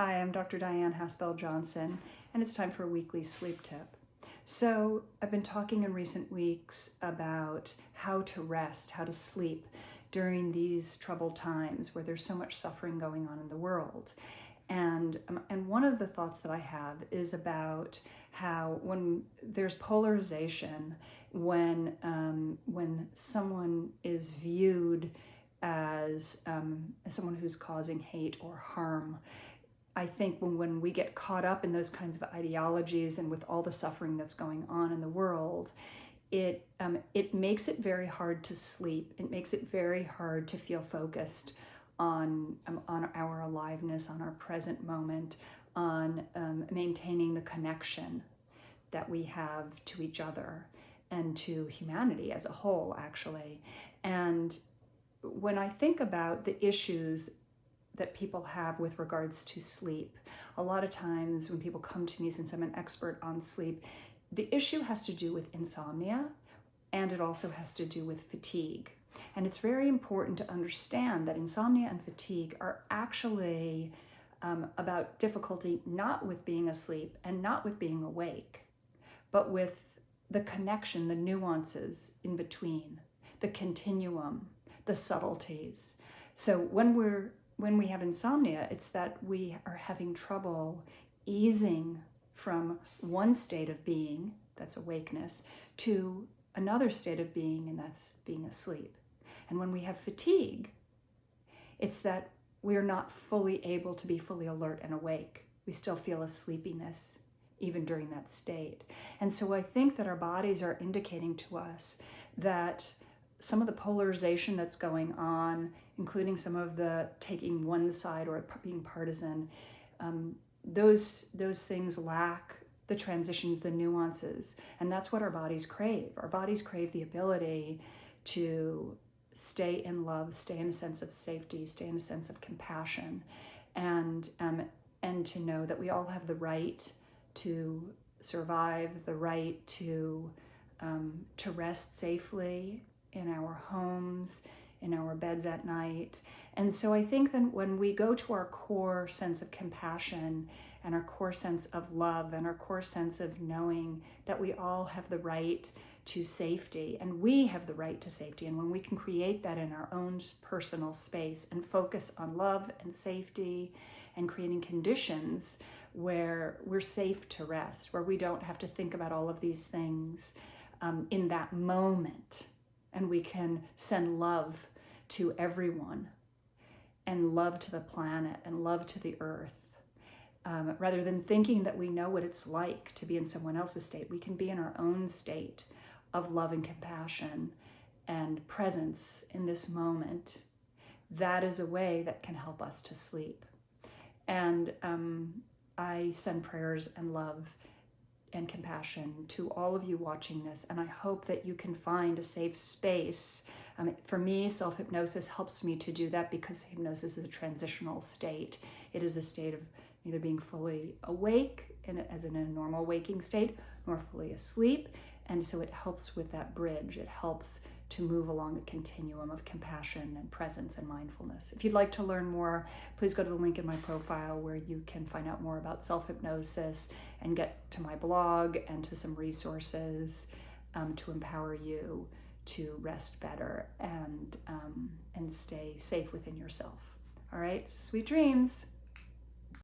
Hi, I'm Dr. Dyan Haspel-Johnson, and it's time for a weekly sleep tip. So I've been talking in recent weeks about how to rest, how to sleep during these troubled times where there's so much suffering going on in the world. And one of the thoughts that I have is about how when there's polarization, when someone is viewed as someone who's causing hate or harm, I think when we get caught up in those kinds of ideologies and with all the suffering that's going on in the world, it makes it very hard to sleep. It makes it very hard to feel focused on our aliveness, on our present moment, on maintaining the connection that we have to each other and to humanity as a whole, actually. And when I think about the issues that people have with regards to sleep, a lot of times when people come to me, since I'm an expert on sleep, the issue has to do with insomnia, and it also has to do with fatigue. And it's very important to understand that insomnia and fatigue are actually about difficulty not with being asleep and not with being awake, but with the connection, the nuances in between, the continuum, the subtleties. So when we have insomnia, it's that we are having trouble easing from one state of being, that's awakeness, to another state of being, and that's being asleep. And when we have fatigue, it's that we're not fully able to be fully alert and awake. We still feel a sleepiness even during that state. And so I think that our bodies are indicating to us that some of the polarization that's going on, including some of the taking one side or being partisan, those things lack the transitions, the nuances, and that's what our bodies crave. Our bodies crave the ability to stay in love, stay in a sense of safety, stay in a sense of compassion, and to know that we all have the right to survive, the right to rest safely in our homes, in our beds at night. And so I think that when we go to our core sense of compassion and our core sense of love and our core sense of knowing that we all have the right to safety and we have the right to safety, and when we can create that in our own personal space and focus on love and safety and creating conditions where we're safe to rest, where we don't have to think about all of these things in that moment, and we can send love to everyone and love to the planet and love to the earth. Rather than thinking that we know what it's like to be in someone else's state, we can be in our own state of love and compassion and presence in this moment. That is a way that can help us to sleep. And I send prayers and love and compassion to all of you watching this, and I hope that you can find a safe space. For me, self-hypnosis helps me to do that because hypnosis is a transitional state. It is a state of neither being fully awake, as in a normal waking state, nor fully asleep, and so it helps with that bridge. It helps to move along a continuum of compassion and presence and mindfulness. If you'd like to learn more, please go to the link in my profile where you can find out more about self-hypnosis and get to my blog and to some resources to empower you to rest better and stay safe within yourself. All right, sweet dreams.